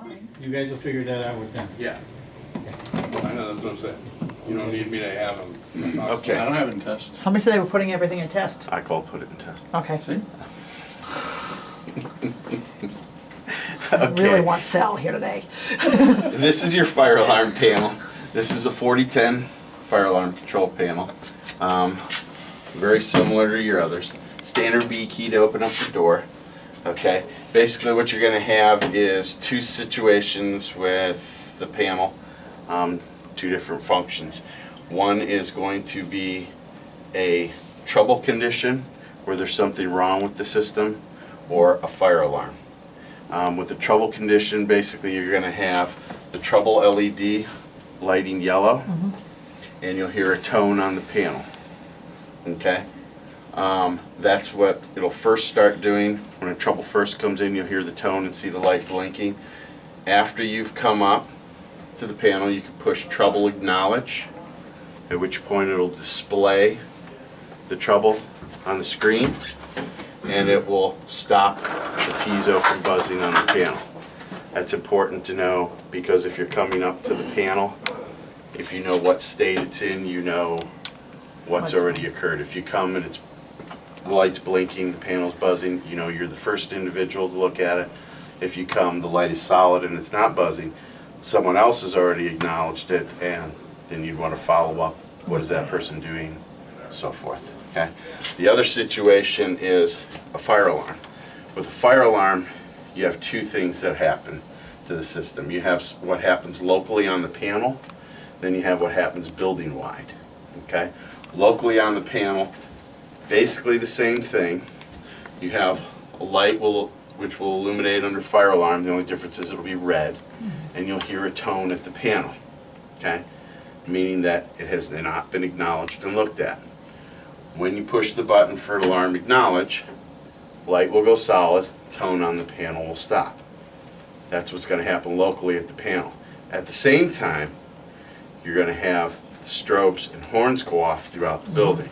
mine. You guys will figure that out with them. Yeah. I know, that's what I'm saying. You don't need me to have them. Okay. I don't have it in test. Somebody said they were putting everything in test. I call put it in test. Okay. See? I really Okay. want Sal here today. This is your fire alarm panel. This is a 4010 fire alarm control panel. Very similar to your others. Standard B key to open up the door. Okay. Basically what you're going to have is two situations with the panel, two different functions. One is going to be a trouble condition where there's something wrong with the system, or a fire alarm. With the trouble condition, basically you're going to have the trouble LED lighting yellow, and you'll hear a tone on the panel. Okay? That's what it'll first start doing. When a trouble first comes in, you'll hear the tone and see the light blinking. After you've come up to the panel, you can push trouble acknowledge, at which point it'll display the trouble on the screen, and it will stop the piezo from buzzing on the panel. That's important to know, because if you're coming up to the panel, if you know what state it's in, you know what's already occurred. If you come and the light's blinking, the panel's buzzing, you know you're the first individual to look at it. If you come, the light is solid and it's not buzzing, someone else has already acknowledged it, and then you'd want to follow up. What is that person doing? So forth. Okay. The other situation is a fire alarm. With a fire alarm, you have two things that happen to the system. You have what happens locally on the panel, then you have what happens building wide. Okay. Locally on the panel, basically the same thing. You have a light which will illuminate under fire alarm. The only difference is it'll be red, and you'll hear a tone at the panel. Okay. Meaning that it has not been acknowledged and looked at. When you push the button for alarm acknowledge, light will go solid, tone on the panel will stop. That's what's going to happen locally at the panel. At the same time, you're going to have the strobes and horns go off throughout the building.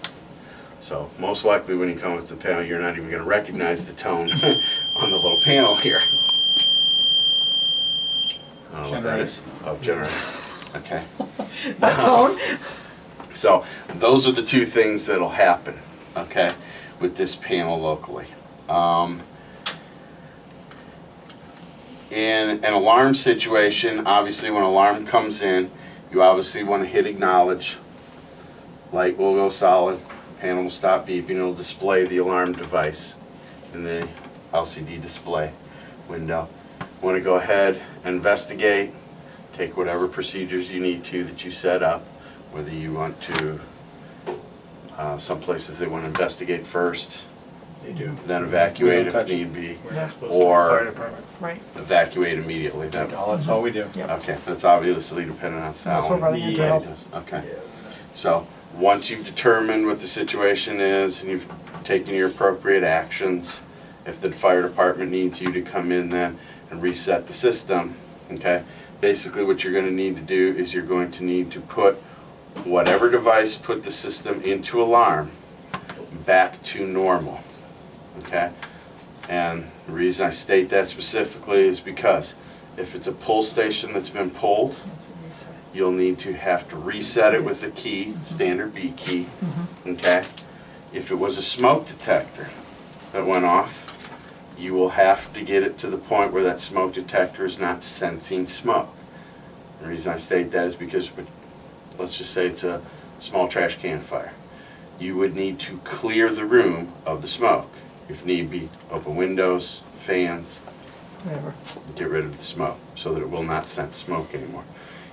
So most likely when you come up to the panel, you're not even going to recognize the tone on the little panel here. I don't know what that is. Oh, generator. Okay. That tone? So those are the two things that'll happen, okay, with this panel locally. In an alarm situation, obviously when an alarm comes in, you obviously want to hit acknowledge. Light will go solid, panel will stop beeping, it'll display the alarm device in the LCD display window. You want to go ahead and investigate, take whatever procedures you need to that you set up. Whether you want to, some places they want to investigate first, They do. then evacuate if need be, or Right. evacuate immediately. That's all we do. Yep. Okay, that's obviously dependent on Sal. That's what we're running into help. Okay. So, once you've determined what the situation is and you've taken your appropriate actions, if the fire department needs you to come in then and reset the system, okay, basically what you're going to need to do is you're going to need to put whatever device put the system into alarm back to normal, okay? And the reason I state that specifically is because if it's a pull station that's been pulled, That's what we said. you'll need to have to reset it with a key, standard B key, okay? If it was a smoke detector that went off, you will have to get it to the point where that smoke detector is not sensing smoke. The reason I state that is because, let's just say it's a small trash can fire. You would need to clear the room of the smoke. If need be, open windows, fans, Whatever. get rid of the smoke so that it will not sense smoke anymore.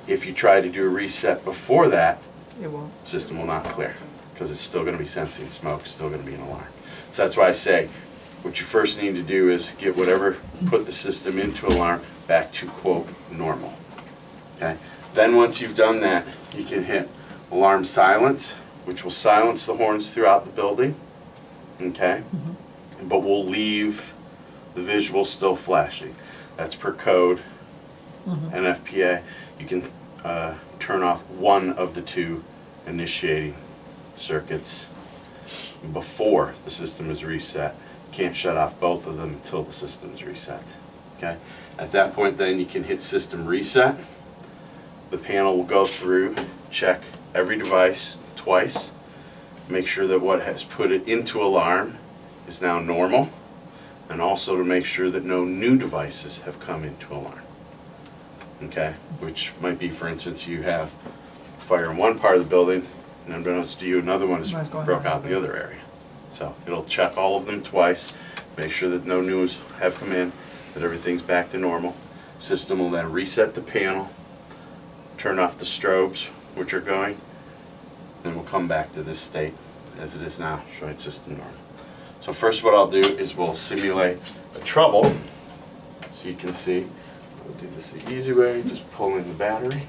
If you try to do a reset before that, It won't. the system will not clear because it's still going to be sensing smoke, still going to be an alarm. So that's why I say what you first need to do is get whatever put the system into alarm back to quote normal. Okay. Then once you've done that, you can hit alarm silence, which will silence the horns throughout the building. Okay. But we'll leave the visual still flashing. That's per code, NFPA. You can turn off one of the two initiating circuits before the system is reset. You can't shut off both of them until the system is reset. Okay, at that point then you can hit system reset. The panel will go through, check every device twice, make sure that what has put it into alarm is now normal, and also to make sure that no new devices have come into alarm. Okay, which might be, for instance, you have fire in one part of the building, and unbeknownst to you, another one has Mine's going broke on. out in the other area. So it'll check all of them twice, make sure that no news have come in, that everything's back to normal. System will then reset the panel, turn off the strobes, which are going, then we'll come back to this state as it is now, showing system normal. So first what I'll do is we'll simulate a trouble, so you can see. We'll do this the easy way, just pull in the battery.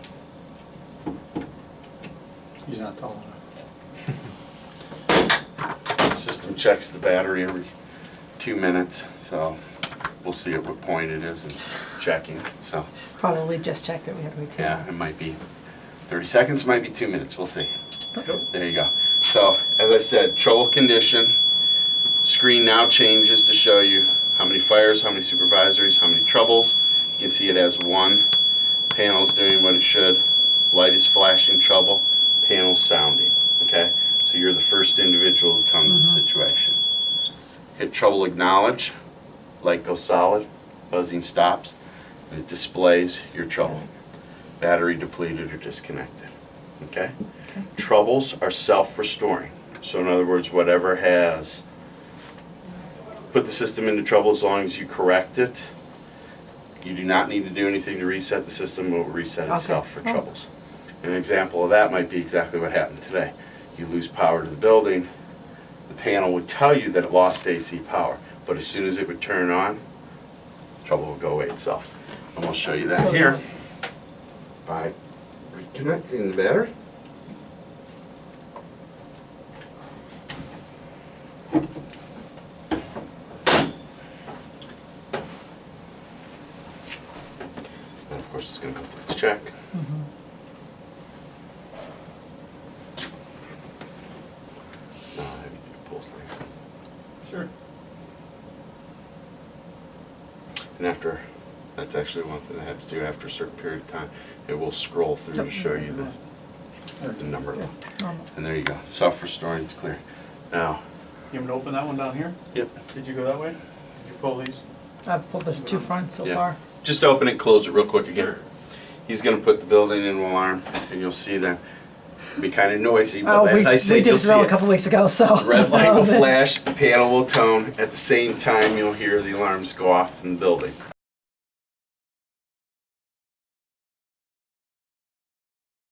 He's not tall enough. The system checks the battery every 2 minutes, so we'll see at what point it is and checking. So Probably just checked it, we had to wait 10. yeah, it might be 30 seconds, might be 2 minutes, we'll see. There you go. So as I said, trouble condition. Screen now changes to show you how many fires, how many supervisories, how many troubles. You can see it has one. Panel's doing what it should. Light is flashing trouble. Panel's sounding. Okay? So you're the first individual to come to the situation. Hit trouble acknowledge. Light goes solid. Buzzing stops. And it displays your trouble. Battery depleted or disconnected. Okay? Troubles are self-restoring. So in other words, whatever has put the system into trouble, as long as you correct it, you do not need to do anything to reset the system. It will reset itself for troubles. An example of that might be exactly what happened today. You lose power to the building, the panel would tell you that it lost AC power, but as soon as it would turn on, trouble will go away itself. And we'll show you that So- here by reconnecting the battery. And of course, it's going to go through its check. Now, I have you do pulse later. Sure. And after, that's actually one thing I have to do after a certain period of time. It will scroll through to show you the number. Normal. And there you go. Self-restoring, it's clear. Now, You want me to open that one down here? yep. Did you go that way? Did you pull these? I've pulled the two fronts so Yeah. far. Just open it, close it real quick again. He's going to put the building in alarm, and you'll see that it'll be kind of noisy, but as I We said, did you'll a see drill a it. couple weeks ago, so. Red light will flash, the panel will tone. At the same time, you'll hear the alarms go off in the building.